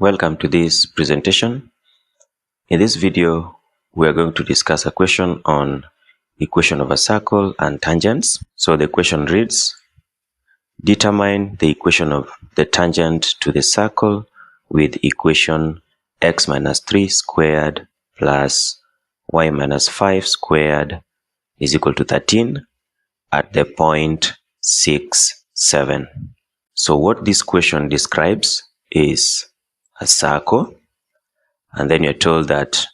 Welcome to this presentation. In this video, we are going to discuss a question on equation of a circle and tangents. So the question reads, determine the equation of the tangent to the circle with equation x minus 3 squared plus y minus 5 squared is equal to 13 at the point 6, 7. So what this question describes is a circle, and then you're told that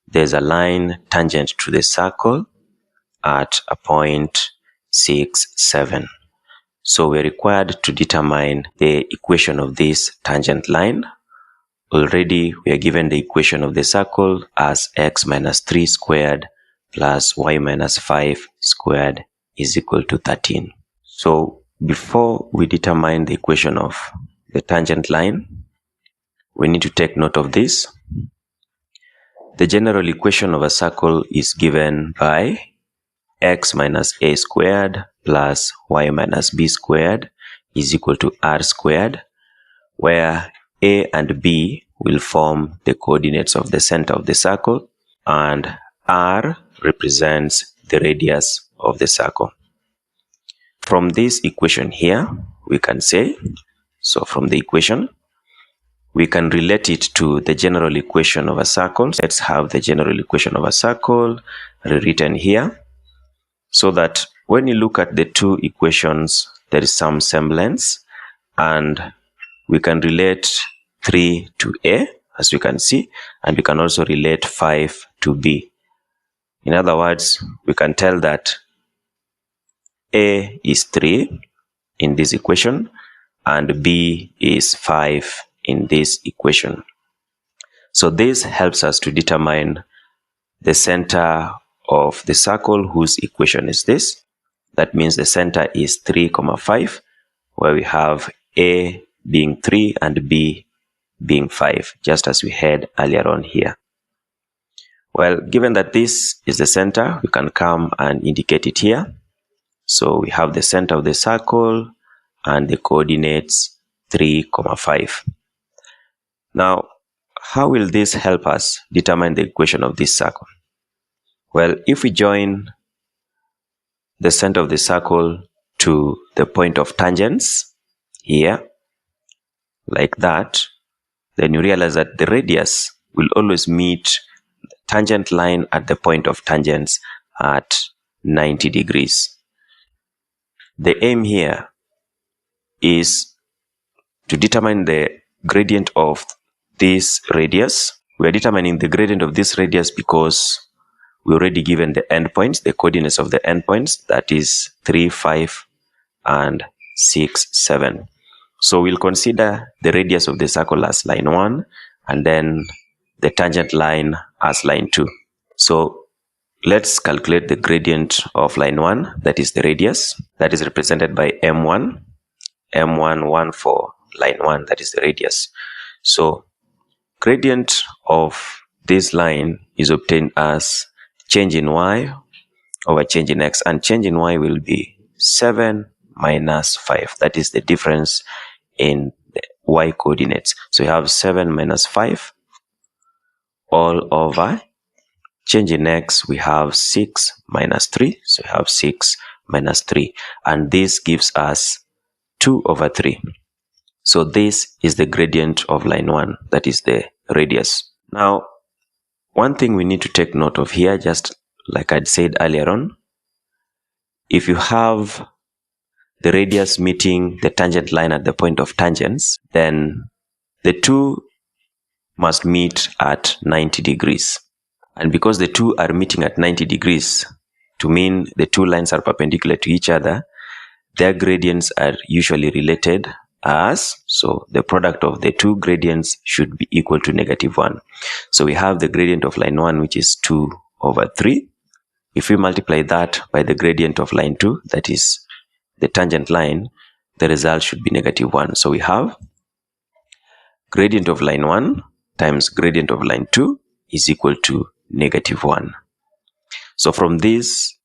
there's a line tangent to the circle at a point 6, 7. So we're required to determine the equation of this tangent line. Already we are given the equation of the circle as x minus 3 squared plus y minus 5 squared is equal to 13. So before we determine the equation of the tangent line, we need to take note of this. The general equation of a circle is given by x minus a squared plus y minus b squared is equal to r squared, where a and b will form the coordinates of the center of the circle and r represents the radius of the circle. From this equation here, we can say, so from the equation, we can relate it to the general equation of a circle. Let's have the general equation of a circle rewritten here, so that when you look at the two equations, there is some semblance, and we can relate 3 to a, as we can see, and we can also relate 5 to b. In other words, we can tell that a is 3 in this equation and b is 5 in this equation. So this helps us to determine the center of the circle, whose equation is this. That means the center is 3, 5, where we have a being 3 and b being 5, just as we had earlier on here. Well, given that this is the center, we can come and indicate it here. So we have the center of the circle and the coordinates 3, 5. Now, how will this help us determine the equation of this circle? Well, if we join the center of the circle to the point of tangents here, like that, then you realize that the radius will always meet the tangent line at the point of tangents at 90 degrees. The aim here is to determine the gradient of this radius. We are determining the gradient of this radius because we already given the endpoints, the coordinates of the endpoints, that is 3, 5 and 6, 7. So we'll consider the radius of the circle as line 1 and then the tangent line as line 2. So let's calculate the gradient of line 1, that is the radius, that is represented by m1, m1 for line 1, that is the radius. So gradient of this line is obtained as change in y over change in x, and change in y will be 7 minus 5. That is the difference in the y coordinates. So you have 7 minus 5 all over change in x, we have 6 minus 3. So we have 6 minus 3, and this gives us 2 over 3. So this is the gradient of line 1, that is the radius. Now, one thing we need to take note of here, just like I'd said earlier on, if you have the radius meeting the tangent line at the point of tangents, then the two must meet at 90 degrees. And because the two are meeting at 90 degrees, to mean the two lines are perpendicular to each other, their gradients are usually related as, so the product of the two gradients should be equal to -1. So we have the gradient of line 1, which is 2 over 3. If we multiply that by the gradient of line 2, that is the tangent line, the result should be -1. So we have gradient of line 1 times gradient of line 2 is equal to -1. So from this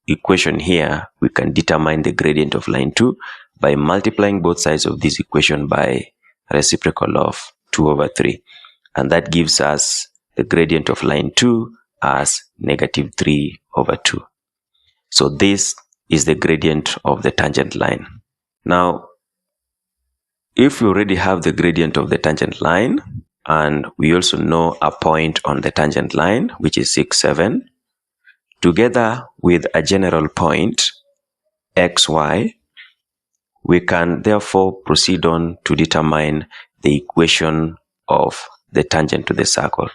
equation here, we can determine the gradient of line 2 by multiplying both sides of this equation by reciprocal of 2 over 3. And that gives us the gradient of line 2 as negative 3 over 2. So this is the gradient of the tangent line. Now, if we already have the gradient of the tangent line, and we also know a point on the tangent line, which is 6, 7, together with a general point, xy, we can therefore proceed on to determine the equation of the tangent to the circle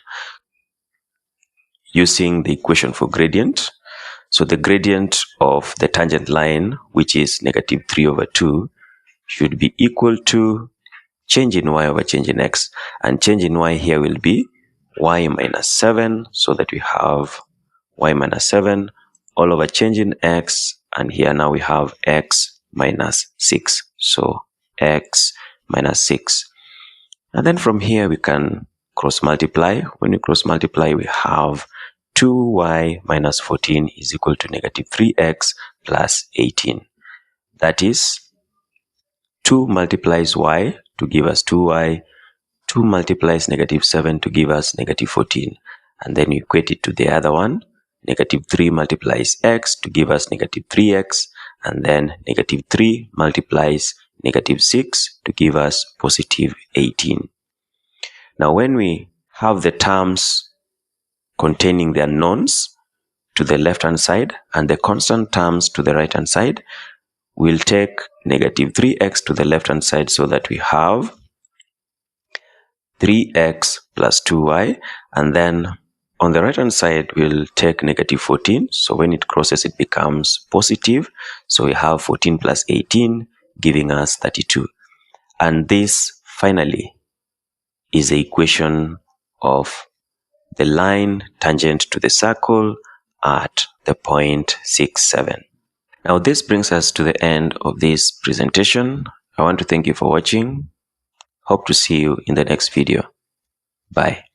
using the equation for gradient. So the gradient of the tangent line, which is negative 3 over 2, should be equal to change in y over change in x. And change in y here will be y minus 7, so that we have y minus 7 all over change in x, and here now we have x minus 6. So x minus 6. And then from here we can cross multiply. When we cross multiply, we have 2y minus 14 is equal to negative 3x plus 18. That is 2 multiplies y to give us 2y, 2 multiplies negative 7 to give us negative 14. And then we equate it to the other one. Negative 3 multiplies x to give us negative 3x. And then negative 3 multiplies negative 6 to give us positive 18. Now when we have the terms containing the unknowns to the left hand side and the constant terms to the right hand side, we'll take negative 3x to the left hand side, so that we have 3x plus 2y, and then on the right hand side we'll take negative 14, so when it crosses it becomes positive, so we have 14 plus 18 giving us 32. And this finally is the equation of the line tangent to the circle at the point 6, 7. Now this brings us to the end of this presentation. I want to thank you for watching. Hope to see you in the next video. Bye.